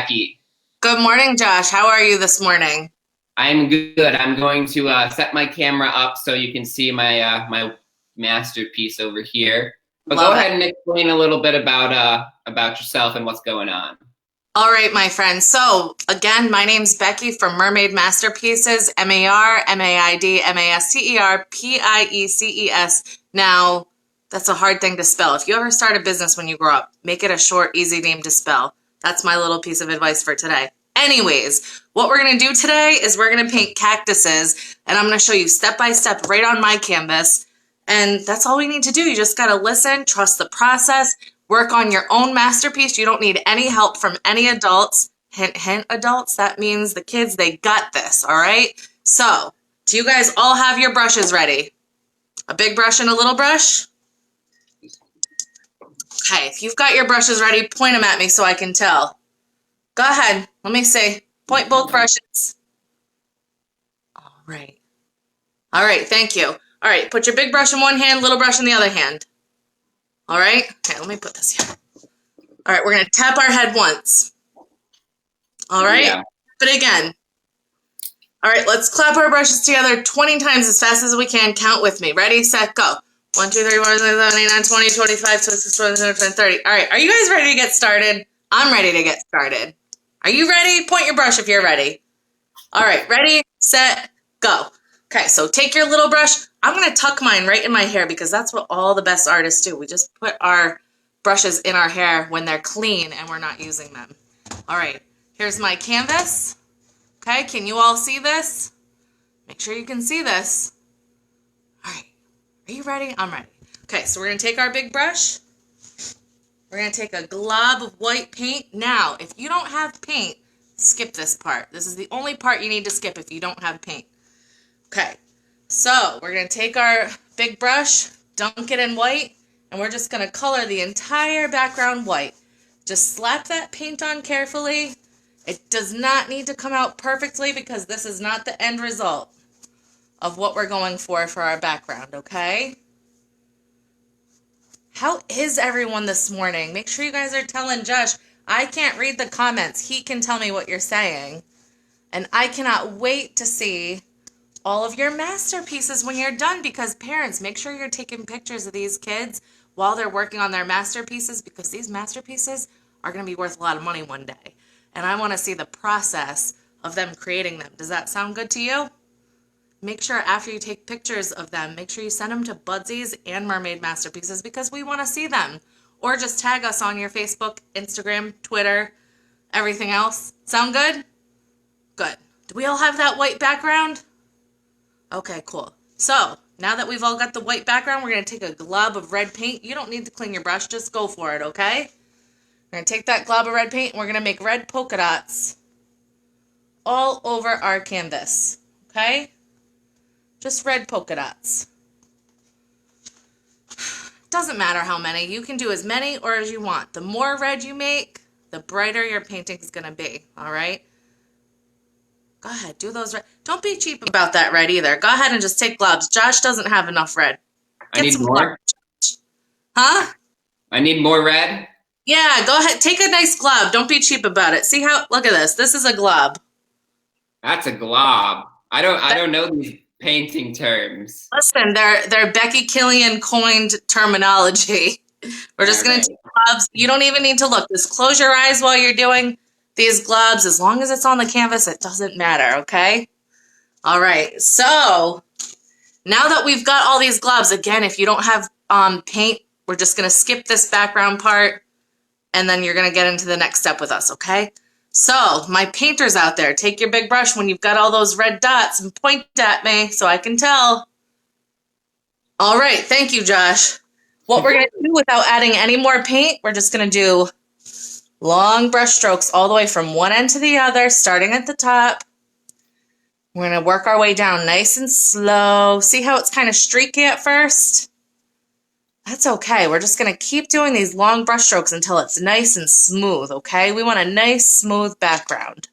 Becky. Good morning, Josh. How are you this morning? I'm good. I'm going to set my camera up so you can see my masterpiece over here. But go Love it. ahead and explain a little bit about yourself and what's going on. All right, my friends. So, again, my name's Becky from Mermaid Masterpieces, Mermaid Masterpieces. Now, that's a hard thing to spell. If you ever start a business when you grow up, make it a short, easy name to spell. That's my little piece of advice for today. Anyways, what we're going to do today is we're going to paint cactuses, and I'm going to show you step by step right on my canvas. And that's all we need to do. You just got to listen, trust the process, work on your own masterpiece. You don't need any help from any adults. Hint, hint, adults. That means the kids, they got this, all right? So, do you guys all have your brushes ready? A big brush and a little brush? Okay, if you've got your brushes ready, point them at me so I can tell. Go ahead. Let me see. Point both brushes. All right. All right, thank you. All right, put your big brush in one hand, little brush in the other hand. All right? Okay, let me put this here. All right, we're going to tap our head once. All right? Yeah. But again. All right, let's clap our brushes together 20 times as fast as we can. Count with me. Ready, set, go. 1, 2, 3, 4, 5, 6, 7, 8, 9, 20, 25, 26, 27, 28, 30. All right, are you guys ready to get started? I'm ready to get started. Are you ready? Point your brush if you're ready. All right, ready, set, go. Okay, so take your little brush. I'm going to tuck mine right in my hair because that's what all the best artists do. We just put our brushes in our hair when they're clean and we're not using them. All right, here's my canvas. Okay, can you all see this? Make sure you can see this. All right, are you ready? I'm ready. Okay, so we're going to take our big brush. We're going to take a glob of white paint. Now, if you don't have paint, skip this part. This is the only part you need to skip if you don't have paint. Okay, so we're going to take our big brush, dunk it in white, and we're just going to color the entire background white. Just slap that paint on carefully. It does not need to come out perfectly because this is not the end result of what we're going for our background, okay? How is everyone this morning? Make sure you guys are telling Josh. I can't read the comments. He can tell me what you're saying. And I cannot wait to see all of your masterpieces when you're done because parents, make sure you're taking pictures of these kids while they're working on their masterpieces because these masterpieces are going to be worth a lot of money one day. And I want to see the process of them creating them. Does that sound good to you? Make sure after you take pictures of them, make sure you send them to Budsies and Mermaid Masterpieces because we want to see them. Or just tag us on your Facebook, Instagram, Twitter, everything else. Sound good? Good. Do we all have that white background? Okay, cool. So, now that we've all got the white background, we're going to take a glob of red paint. You don't need to clean your brush, just go for it, okay? We're going to take that glob of red paint and we're going to make red polka dots all over our canvas, okay? Just red polka dots. Doesn't matter how many. You can do as many or as you want. The more red you make, the brighter your painting is going to be, all right? Go ahead, do those red. Don't be cheap about that red either. Go ahead and just take globs. Josh doesn't have enough red. I need more. Huh? I need more red. Yeah, go ahead. Take a nice glob. Don't be cheap about it. See how, look at this. This is a glob. That's a glob. I don't know these painting terms. Listen, they're Becky Killian coined terminology. We're just going to take globs. You don't even need to look. Just close your eyes while you're doing these globs. As long as it's on the canvas, it doesn't matter, okay? All right, so now that we've got all these globs, again, if you don't have paint, we're just going to skip this background part, and then you're going to get into the next step with us, okay? So, my painters out there, take your big brush when you've got all those red dots and point at me so I can tell. All right, thank you, Josh. What we're going to do without adding any more paint, we're just going to do long brush strokes all the way from one end to the other, starting at the top. We're going to work our way down nice and slow. See how it's kind of streaky at first? That's okay. We're just going to keep doing these long brush strokes until it's nice and smooth, okay? We want a nice, smooth background.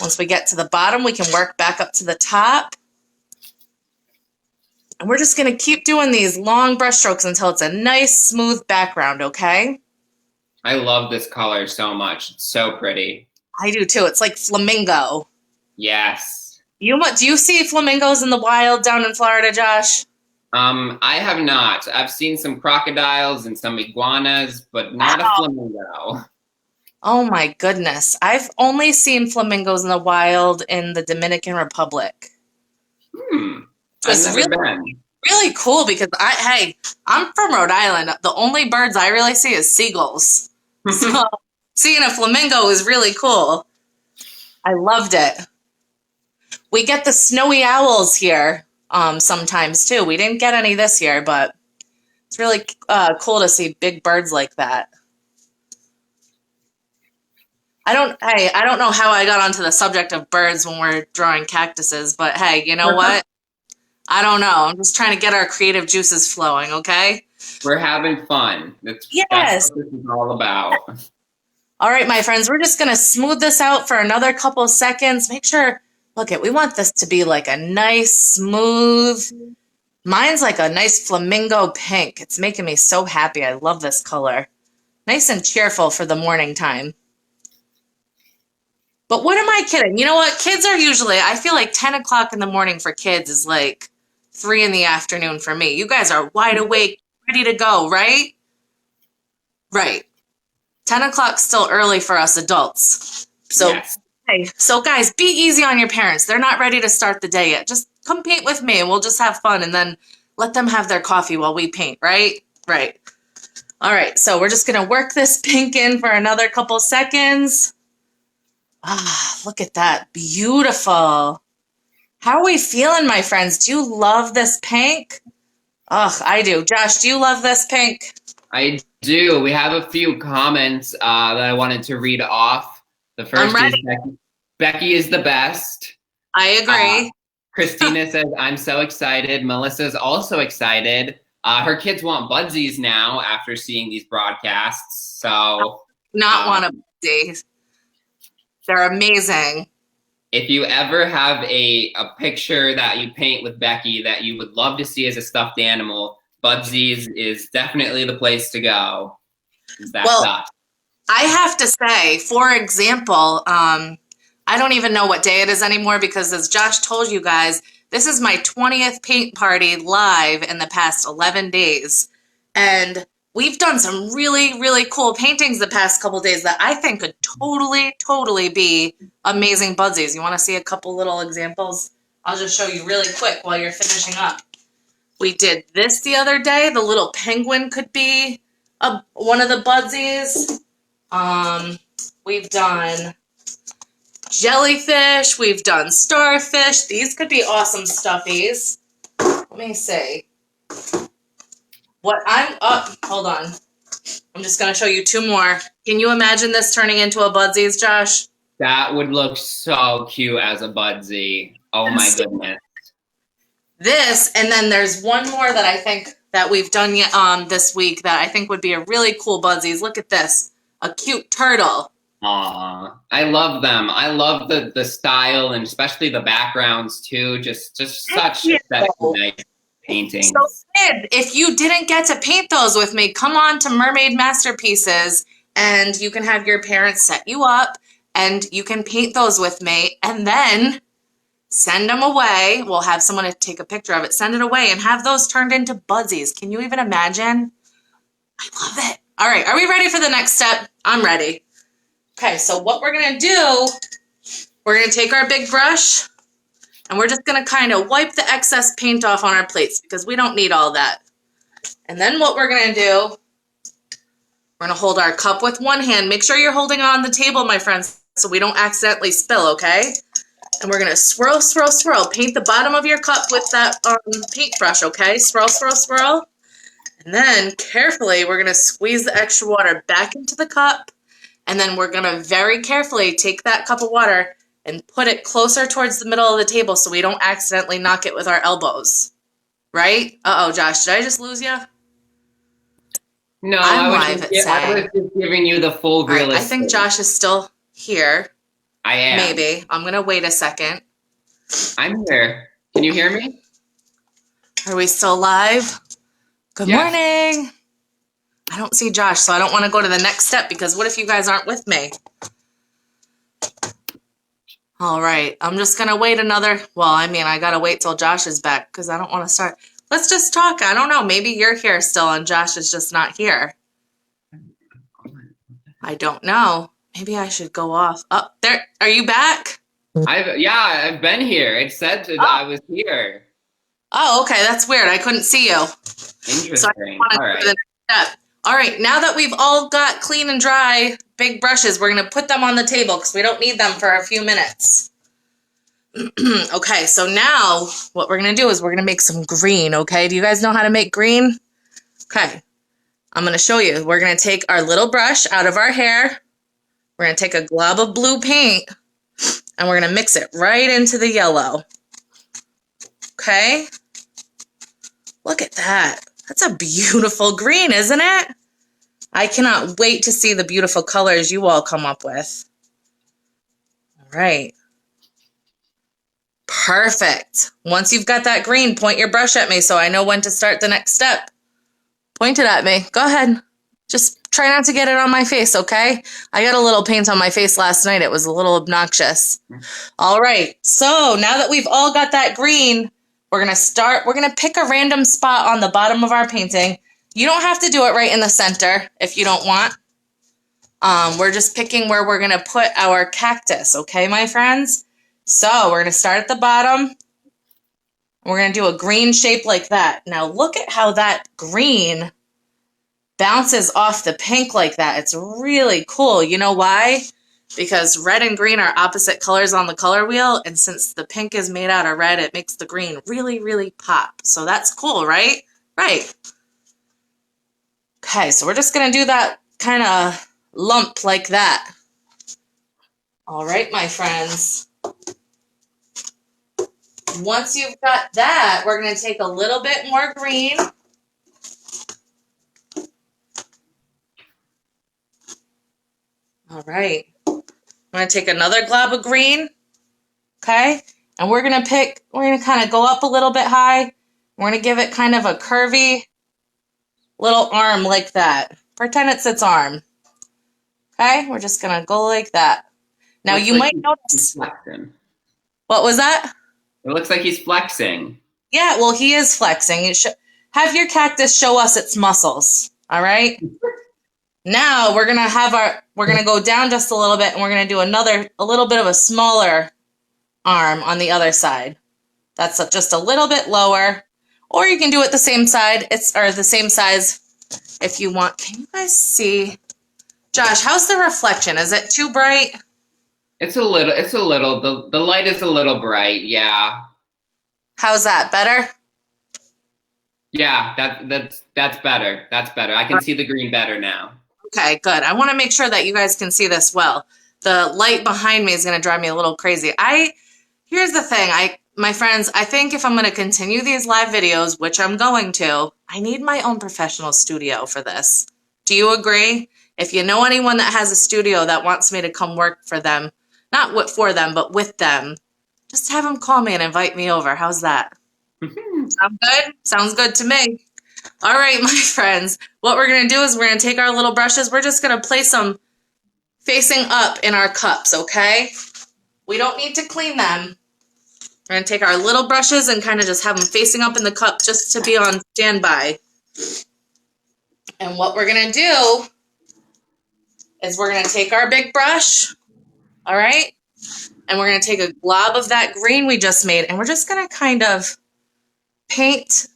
Once we get to the bottom, we can work back up to the top. And we're just going to keep doing these long brush strokes until it's a nice, smooth background, okay? I love this color so much. It's so pretty. I do too. It's like flamingo. Yes. Do you see flamingos in the wild down in Florida, Josh? I have not. I've seen some crocodiles and some iguanas, but not a flamingo. Oh my goodness. I've only seen flamingos in the wild in the Dominican Republic. I've never been. Really cool because I'm from Rhode Island. The only birds I really see is seagulls. So seeing a flamingo is really cool. I loved it. We get the snowy owls here sometimes too. We didn't get any this year, but it's really cool to see big birds like that. I don't know how I got onto the subject of birds when we're drawing cactuses, but hey, you know what? I don't know. I'm just trying to get our creative juices flowing, okay? We're having fun. That's what this is all about. All right, my friends, we're just going to smooth this out for another couple seconds. Make sure, we want this to be like a nice, smooth, mine's like a nice flamingo pink. It's making me so happy. I love this color. Nice and cheerful for the morning time. But what am I kidding? You know what? Kids are usually, I feel like 10 o'clock in the morning for kids is like 3 in the afternoon for me. You guys are wide awake, ready to go, right? Right. 10 o'clock's still early for us adults. So, yes. Hey, so guys, be easy on your parents. They're not ready to start the day yet. Just come paint with me and we'll just have fun and then let them have their coffee while we paint, right? Right. All right, so we're just going to work this pink in for another couple seconds. Ah, look at that. Beautiful. How are we feeling, my friends? Do you love this pink? Oh, I do. Josh, do you love this pink? I do. We have a few comments that I wanted to read off. The first is Becky is the best. I agree. Christina says, I'm so excited. Melissa's also excited. Her kids want Budsies now after seeing these broadcasts. So want a Budsies. They're amazing. If you ever have a picture that you paint with Becky that you would love to see as a stuffed animal, Budsies is definitely the place to go. I have to say, for example, I don't even know what day it is anymore because as Josh told you guys, this is my 20th paint party live in the past 11 days. And we've done some really, really cool paintings the past couple days that I think could totally be amazing Budsies. You want to see a couple little examples? I'll just show you really quick while you're finishing up. We did this the other day. The little penguin could be one of the Budsies. We've done jellyfish. We've done starfish. These could be awesome stuffies. Let me see. Hold on. I'm just going to show you 2 more. Can you imagine this turning into a Budsies, Josh? That would look so cute as a Budsie. Oh my goodness. This, and then there's one more that I think that we've done this week that I think would be a really cool Budsies. Look at this. A cute turtle. Aw, I love them. I love the style and especially the backgrounds too. Just such nice paintings. So, if you didn't get to paint those with me, come on to MermaidMasterpieces and you can have your parents set you up and you can paint those with me and then send them away. We'll have someone to take a picture of it, send it away, and have those turned into Budsies. Can you even imagine? I love it. All right, are we ready for the next step? I'm ready. Okay, so what we're going to do, we're going to take our big brush, and we're just going to kind of wipe the excess paint off on our plates because we don't need all that. And then what we're going to do, we're going to hold our cup with one hand. Make sure you're holding it on the table, my friends, so we don't accidentally spill, okay? And we're going to swirl, swirl, swirl. Paint the bottom of your cup with that paintbrush, okay? Swirl, swirl, swirl. And then carefully, we're going to squeeze the extra water back into the cup. And then we're going to very carefully take that cup of water and put it closer towards the middle of the table so we don't accidentally knock it with our elbows. Right? Uh-oh, Josh, did I just lose you? No, I was just giving you the full real estate. I think Josh is still here. I am. Maybe. I'm going to wait a second. I'm here. Can you hear me? Are we still live? Good morning. I don't see Josh, so I don't want to go to the next step because what if you guys aren't with me? All right, I'm just gonna wait another, well, I mean, I gotta wait till Josh is back because I don't want to start. Let's just talk. I don't know. Maybe you're here still and Josh is just not here. I don't know. Maybe I should go off. Oh, there. Are you back? I've been here. It said that I was here. Oh, okay. That's weird. I couldn't see you. Interesting. So all right. All right. Now that we've all got clean and dry big brushes, we're going to put them on the table because we don't need them for a few minutes. Okay. So now what we're going to do is we're going to make some green. Okay. Do you guys know how to make green? Okay. I'm going to show you. We're going to take our little brush out of our hair. We're going to take a glob of blue paint and we're going to mix it right into the yellow. Okay. Look at that. That's a beautiful green, isn't it? I cannot wait to see the beautiful colors you all come up with. All right. Perfect. Once you've got that green, point your brush at me so I know when to start the next step. Point it at me. Go ahead. Just try not to get it on my face, okay? I got a little paint on my face last night. It was a little obnoxious. All right. So now that we've all got that green, we're going to pick a random spot on the bottom of our painting. You don't have to do it right in the center if you don't want. We're just picking where we're going to put our cactus, okay, my friends? So we're going to start at the bottom. We're going to do a green shape like that. Now look at how that green bounces off the pink like that. It's really cool. You know why? Because red and green are opposite colors on the color wheel, and since the pink is made out of red, it makes the green really, really pop. So that's cool, right? Right. Okay, so we're just going to do that kind of lump like that. All right, my friends. Once you've got that, we're going to take a little bit more green. All right. I'm going to take another glob of green, okay? And we're going to kind of go up a little bit high. We're going to give it kind of a curvy little arm like that. Pretend it's its arm. Okay? We're just going to go like that. Now you might notice. What was that? It looks like he's flexing. Yeah, well, he is flexing. Have your cactus show us its muscles, all right? Now we're gonna go down just a little bit and we're gonna do a little bit of a smaller arm on the other side. That's just a little bit lower, or you can do it the same side. Or the same size if you want. Can you guys see? Josh, how's the reflection? Is it too bright? It's a little, the light is a little bright, yeah. How's that, better? Yeah, that's better. That's better. I can see the green better now. Okay, good. I want to make sure that you guys can see this well. The light behind me is going to drive me a little crazy. Here's the thing, my friends, I think if I'm going to continue these live videos, which I'm going to, I need my own professional studio for this. Do you agree? If you know anyone that has a studio that wants me to come work for them, not for them, but with them, just have them call me and invite me over. How's that? Sound good? Sounds good to me. All right, my friends, what we're going to do is we're going to take our little brushes. We're just going to place them facing up in our cups, okay? We don't need to clean them. We're going to take our little brushes and kind of just have them facing up in the cup just to be on standby. And what we're going to do is we're going to take our big brush, all right? And we're going to take a glob of that green we just made, and we're just going to kind of paint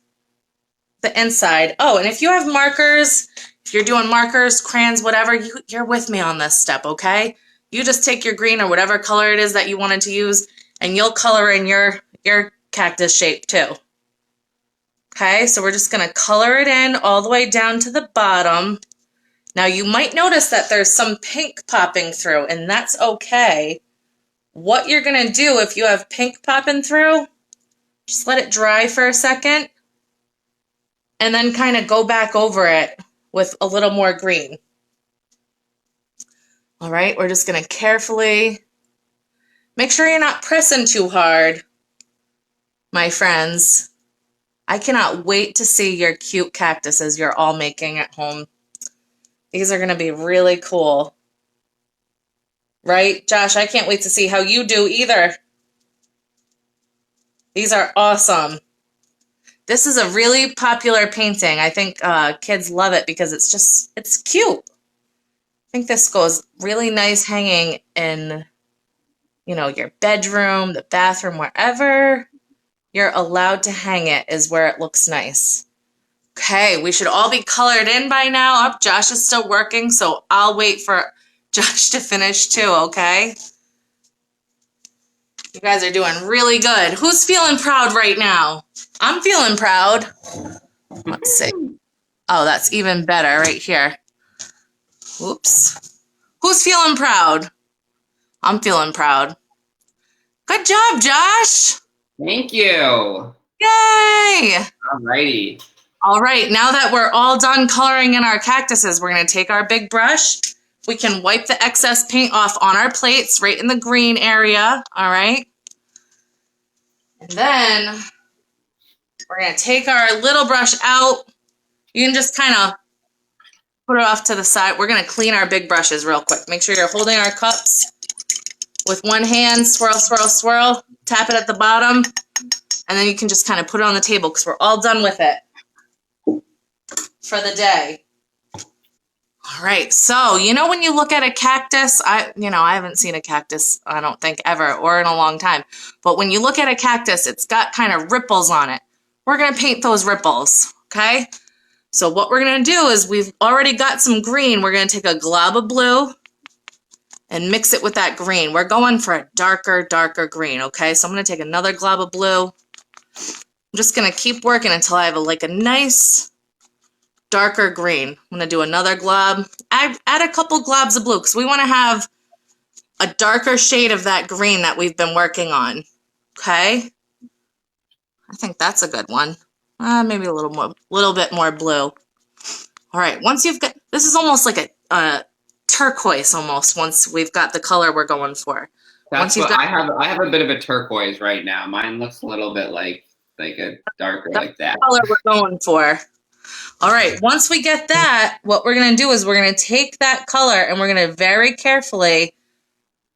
the inside. Oh, and if you have markers, if you're doing markers, crayons, whatever, you're with me on this step, okay? You just take your green or whatever color it is that you wanted to use, and you'll color in your cactus shape too. Okay, so we're just going to color it in all the way down to the bottom. Now, you might notice that there's some pink popping through, and that's okay. What you're going to do if you have pink popping through, just let it dry for a second, and then kind of go back over it with a little more green. All right, we're just going to carefully make sure you're not pressing too hard, my friends. I cannot wait to see your cute cactuses you're all making at home. These are going to be really cool. right? Josh, I can't wait to see how you do either. These are awesome. This is a really popular painting. I think kids love it because it's cute. I think this goes really nice hanging in, your bedroom, the bathroom, wherever you're allowed to hang it is where it looks nice. Okay, we should all be colored in by now. Oh, Josh is still working, so I'll wait for Josh to finish too, okay? You guys are doing really good. Who's feeling proud right now? I'm feeling proud. Let's see. Oh, that's even better right here. Oops. Who's feeling proud? I'm feeling proud. Good job, Josh. Thank you. Yay. Alrighty. All right, now that we're all done coloring in our cactuses, we're going to take our big brush. We can wipe the excess paint off on our plates right in the green area, all right? And then we're going to take our little brush out. You can just kind of put it off to the side. We're going to clean our big brushes real quick. Make sure you're holding our cups with one hand. Swirl, swirl, swirl. Tap it at the bottom. And then you can just kind of put it on the table because we're all done with it for the day. All right, so when you look at a cactus, I haven't seen a cactus, I don't think ever, or in a long time. But when you look at a cactus, it's got kind of ripples on it. We're gonna paint those ripples, okay? So what we're gonna do is we've already got some green. We're gonna take a glob of blue and mix it with that green. We're going for a darker, darker green, okay? So I'm gonna take another glob of blue. I'm just gonna keep working until I have a nice darker green. I'm going to do another glob. Add a couple globs of blue because we want to have a darker shade of that green that we've been working on. Okay? I think that's a good one. Maybe a little bit more blue. All right. Once you've got, this is almost like a turquoise almost once we've got the color we're going for. That's what I have. I have a bit of a turquoise right now. Mine looks a little bit like a darker like that. Color we're going for. All right, once we get that, what we're going to do is we're going to take that color and we're going to very carefully,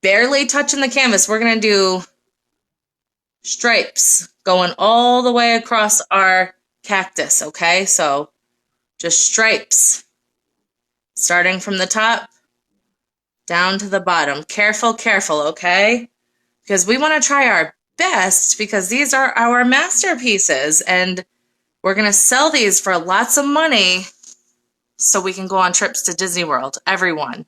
barely touching the canvas, we're going to do stripes going all the way across our cactus, okay? So just stripes, starting from the top down to the bottom. Careful, careful, okay? Because we want to try our best because these are our masterpieces and we're going to sell these for lots of money so we can go on trips to Disney World. Everyone.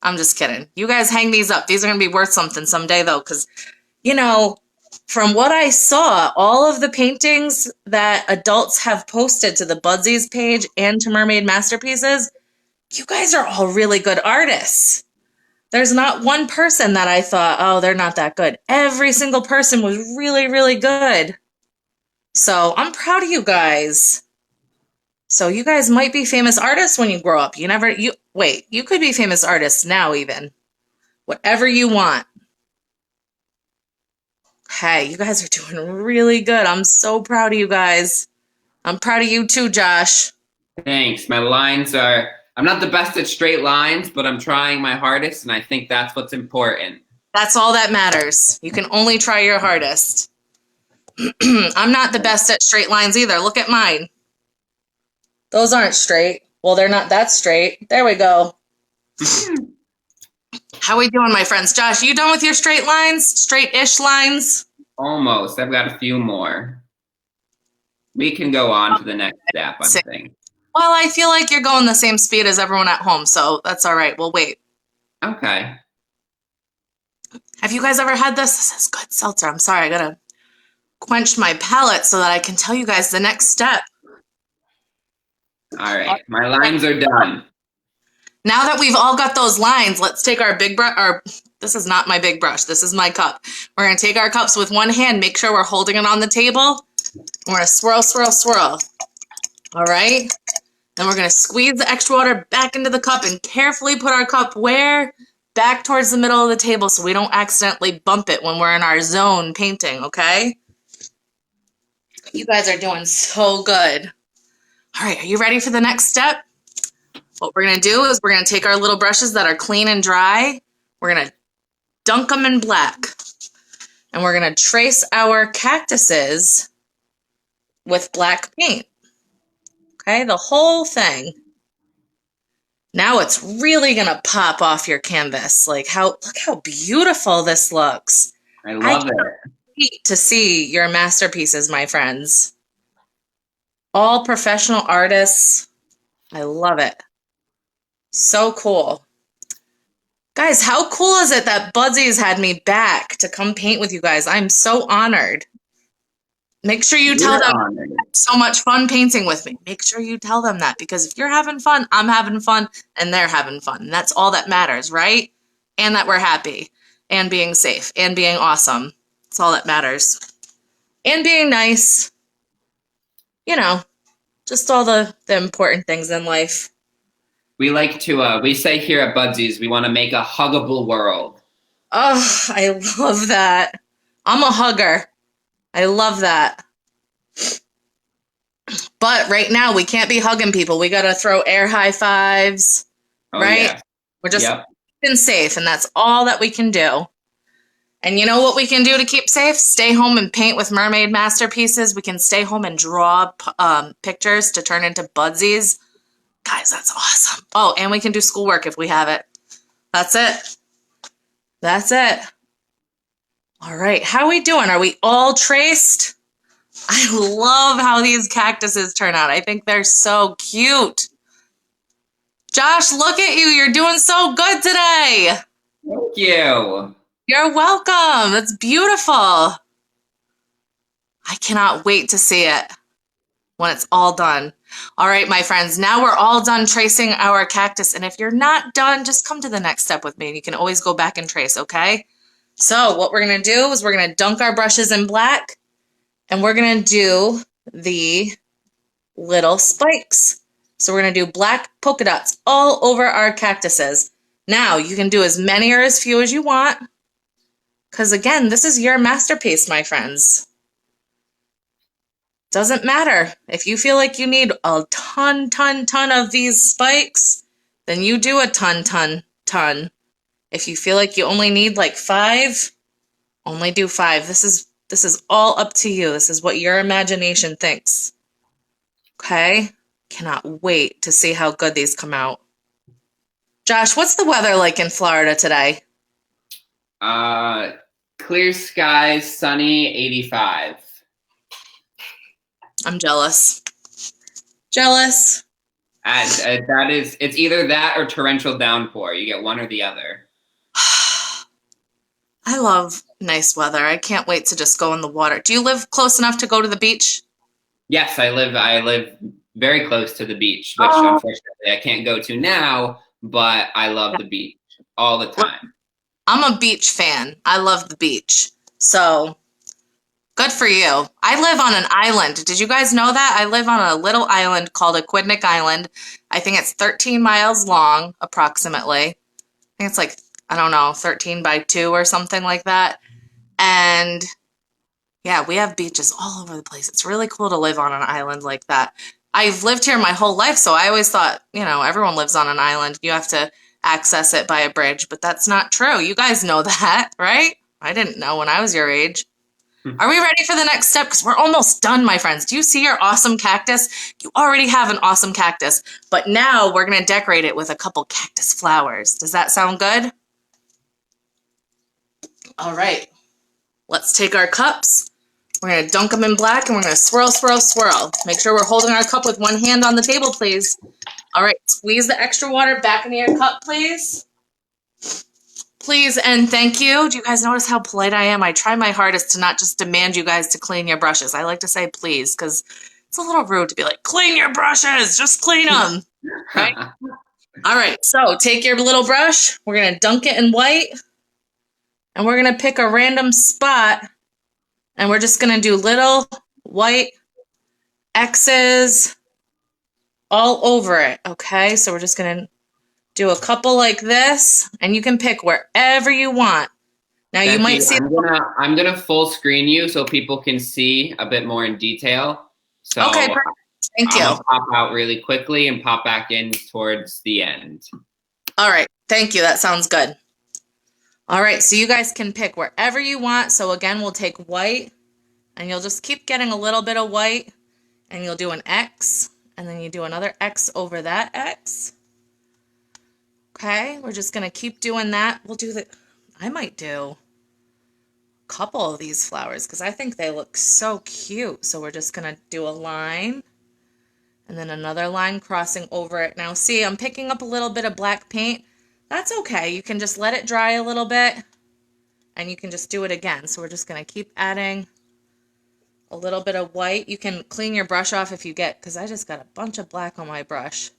I'm just kidding. You guys hang these up. These are going to be worth something someday, though, because, from what I saw, all of the paintings that adults have posted to the Budsies page and to Mermaid Masterpieces, you guys are all really good artists. There's not one person that I thought, oh, they're not that good. Every single person was really, really good. So I'm proud of you guys. So you guys might be famous artists when you grow up. You could be famous artists now even. Whatever you want. Okay, you guys are doing really good. I'm so proud of you guys. I'm proud of you too, Josh. Thanks. My lines are, I'm not the best at straight lines, but I'm trying my hardest, and I think that's what's important. That's all that matters. You can only try your hardest. I'm not the best at straight lines either. Look at mine. Those aren't straight. Well, they're not that straight. There we go. How are we doing, my friends? Josh, you done with your straight lines? Straight-ish lines? Almost. I've got a few more. We can go on to the next step, I think. Well, I feel like you're going the same speed as everyone at home, so that's all right. We'll wait. Okay. Have you guys ever had this? This is good seltzer. I'm sorry. I got to quench my palate so that I can tell you guys the next step. All right. My lines are done. Now that we've all got those lines, let's take our big brush. This is not my big brush. This is my cup. We're going to take our cups with one hand. Make sure we're holding it on the table. We're going to swirl, swirl, swirl. All right. Then we're going to squeeze the extra water back into the cup and carefully put our cup where? Back towards the middle of the table so we don't accidentally bump it when we're in our zone painting, okay? You guys are doing so good. All right, are you ready for the next step? What we're going to do is we're going to take our little brushes that are clean and dry. We're going to dunk them in black. And we're going to trace our cactuses with black paint. Okay, the whole thing. Now it's really going to pop off your canvas. Like look how beautiful this looks. I love it. Wait to see your masterpieces, my friends. All professional artists. I love it. So cool. Guys, how cool is it that Budsies had me back to come paint with you guys? I'm so honored. Make sure you tell them so much fun painting with me. Make sure you tell them that, because if you're having fun, I'm having fun, and they're having fun. And that's all that matters, right? And that we're happy, and being safe, and being awesome. That's all that matters. And being nice. You know, just all the important things in life. We like to, we say here at Budsies, we want to make a huggable world. Oh, I love that. I'm a hugger. I love that. But right now, we can't be hugging people. We got to throw air high fives, right? Yeah. We're just keeping safe, and that's all that we can do. And you know what we can do to keep safe? Stay home and paint with Mermaid Masterpieces. We can stay home and draw pictures to turn into Budsies. Guys, that's awesome. Oh, and we can do schoolwork if we have it. That's it. That's it. All right, how are we doing? Are we all traced? I love how these cactuses turn out. I think they're so cute. Josh, look at you. You're doing so good today. Thank you. You're welcome. That's beautiful. I cannot wait to see it when it's all done. All right, my friends, now we're all done tracing our cactus. And if you're not done, just come to the next step with me. And you can always go back and trace, okay? So what we're going to do is we're going to dunk our brushes in black, and we're going to do the little spikes. So we're going to do black polka dots all over our cactuses. Now, you can do as many or as few as you want, because again, this is your masterpiece, my friends. Doesn't matter. If you feel like you need a ton of these spikes, then you do a ton. If you feel like you only need like 5, only do 5. This is all up to you. This is what your imagination thinks. Okay? Cannot wait to see how good these come out. Josh, what's the weather like in Florida today? Clear skies, sunny, 85. I'm jealous. Jealous. It's either that or torrential downpour. You get one or the other. I love nice weather. I can't wait to just go in the water. Do you live close enough to go to the beach? Yes, I live very close to the beach, which unfortunately I can't go to now, but I love the beach all the time. I'm a beach fan. I love the beach. So good for you. I live on an island. Did you guys know that? I live on a little island called Aquidneck Island. I think it's 13 miles long, approximately. I think it's like, I don't know, 13 by 2 or something like that. And yeah, we have beaches all over the place. It's really cool to live on an island like that. I've lived here my whole life, so I always thought, you know, everyone lives on an island. You have to access it by a bridge, but that's not true. You guys know that, right? I didn't know when I was your age. Are we ready for the next step? Because we're almost done, my friends. Do you see your awesome cactus? You already have an awesome cactus, but now we're going to decorate it with a couple cactus flowers. Does that sound good? All right. Let's take our cups. We're going to dunk them in black, and we're going to swirl, swirl, swirl. Make sure we're holding our cup with one hand on the table, please. All right. Squeeze the extra water back into your cup, please. Please and thank you. Do you guys notice how polite I am? I try my hardest to not just demand you guys to clean your brushes. I like to say please, because it's a little rude to be like, clean your brushes, just clean them. Right? All right, so take your little brush. We're going to dunk it in white, and we're going to pick a random spot, and we're just going to do little white X's all over it, okay? So we're just going to do a couple like this, and you can pick wherever you want. Now Becky, you might see. I'm gonna full screen you so people can see a bit more in detail. So okay, perfect. Thank you. I'll pop out really quickly and pop back in towards the end. All right, thank you. That sounds good. All right, so you guys can pick wherever you want. So again, we'll take white, and you'll just keep getting a little bit of white, and you'll do an X, and then you do another X over that X. Okay, we're just gonna keep doing that. We'll do I might do a couple of these flowers because I think they look so cute. So we're just gonna do a line, and then another line crossing over it. Now see, I'm picking up a little bit of black paint. That's okay. You can just let it dry a little bit, and you can just do it again. So we're just going to keep adding a little bit of white. You can clean your brush off if you get, because I just got a bunch of black on my brush.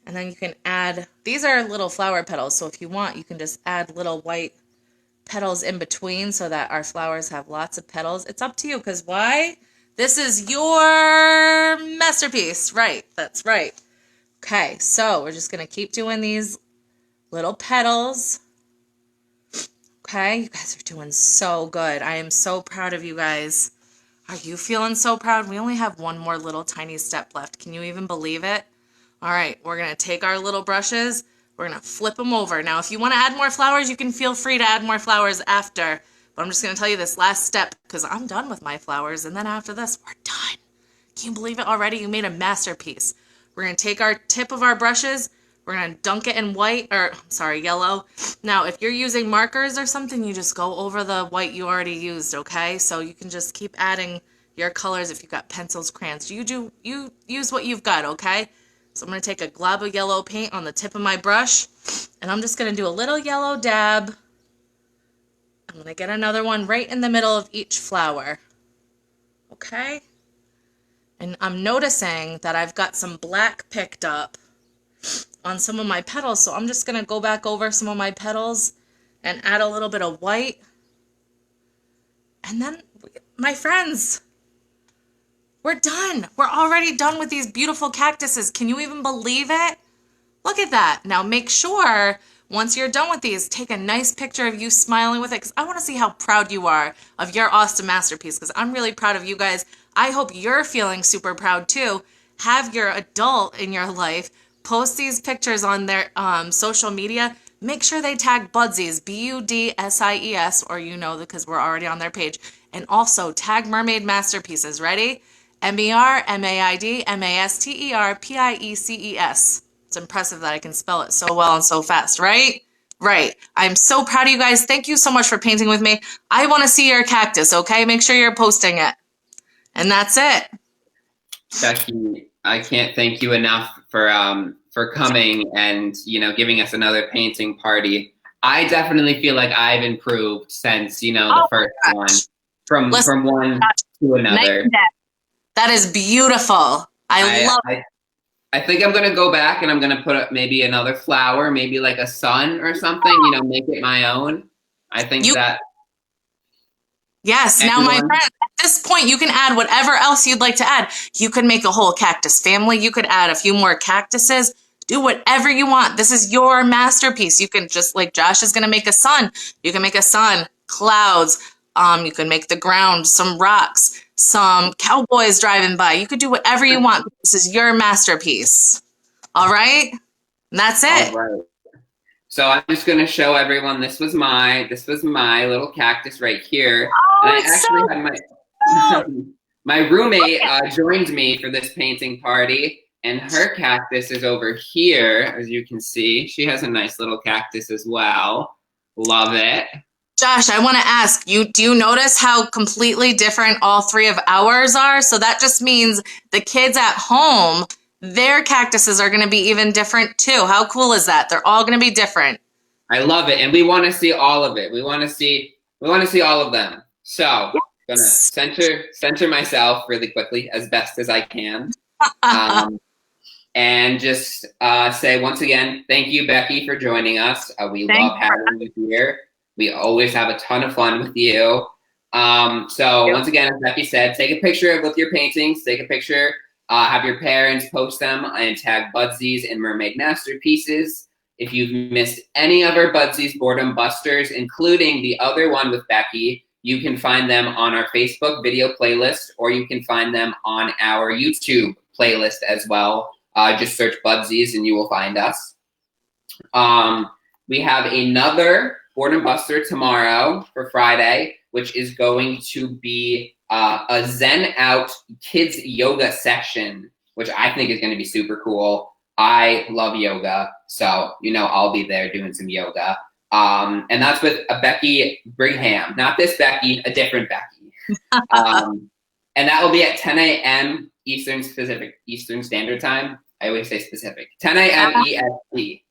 And then you can add, these are little flower petals, so if you want, you can just add little white petals in between so that our flowers have lots of petals. It's up to you, because why? This is your masterpiece. Right, that's right. Okay, so we're just going to keep doing these little petals. Okay, you guys are doing so good. I am so proud of you guys. Are you feeling so proud? We only have one more little tiny step left. Can you even believe it? All right, we're going to take our little brushes. We're going to flip them over. Now, if you want to add more flowers, you can feel free to add more flowers after. But I'm just going to tell you this last step because I'm done with my flowers. And then after this, we're done. Can you believe it already? You made a masterpiece. We're going to take our tip of our brushes. We're going to dunk it in white, or sorry, yellow. Now, if you're using markers or something, you just go over the white you already used, okay? So you can just keep adding your colors if you've got pencils, crayons. You use what you've got, okay? So I'm going to take a glob of yellow paint on the tip of my brush, and I'm just going to do a little yellow dab. I'm going to get another one right in the middle of each flower, okay? And I'm noticing that I've got some black picked up on some of my petals, so I'm just going to go back over some of my petals and add a little bit of white. And then, my friends, we're done. We're already done with these beautiful cactuses. Can you even believe it? Look at that. Now make sure, once you're done with these, take a nice picture of you smiling with it, because I want to see how proud you are of your awesome masterpiece, because I'm really proud of you guys. I hope you're feeling super proud too. Have your adult in your life post these pictures on their social media. Make sure they tag Budsies, Budsies, or you know, because we're already on their page. And also tag Mermaid Masterpieces. Ready? MERMAIDMASTERPIECES. It's impressive that I can spell it so well and so fast, right? Right. I'm so proud of you guys. Thank you so much for painting with me. I want to see your cactus, okay? Make sure you're posting it. And that's it. Becky, I can't thank you enough for coming and, you know, giving us another painting party. I definitely feel like I've improved since, you know, the first one from one to another. That is beautiful. I love it. I think I'm going to go back and I'm going to put up maybe another flower, maybe like a sun or something, you know, make it my own. I think that. Yes. Now, my friend, at this point, you can add whatever else you'd like to add. You could make a whole cactus family. You could add a few more cactuses. Do whatever you want. This is your masterpiece. You can just, like Josh is going to make a sun. You can make a sun, clouds. You can make the ground, some rocks, some cowboys driving by. You could do whatever you want. This is your masterpiece. All right? And that's it. All right. So I'm just going to show everyone this was my little cactus right here. Oh, and I actually had my roommate joined me for this painting party, and her cactus is over here, as you can see. She has a nice little cactus as well. Love it. Josh, I want to ask you, do you notice how completely different all three of ours are? So that just means the kids at home, their cactuses are going to be even different too. How cool is that? They're all going to be different. I love it, and we want to see all of it. We want to see all of them. So I'm gonna center myself really quickly as best as I can, and just say once again, thank you, Becky, for joining us. We love having you here. We always have a ton of fun with you. So once again, as Becky said, take a picture with your paintings. Take a picture. Have your parents post them and tag Budsies and Mermaid Masterpieces. If you've missed any of our Budsies Boredom Busters, including the other one with Becky, you can find them on our Facebook video playlist, or you can find them on our YouTube playlist as well. Just search Budsies and you will find us. We have another Boredom Buster tomorrow for Friday, which is going to be a Zen Out kids yoga section, which I think is going to be super cool. I love yoga, so I'll be there doing some yoga. And that's with a Becky Brigham, not this Becky, a different Becky. And that will be at 10 a.m. Eastern Standard Time. I always say specific. 10 a.m. EST.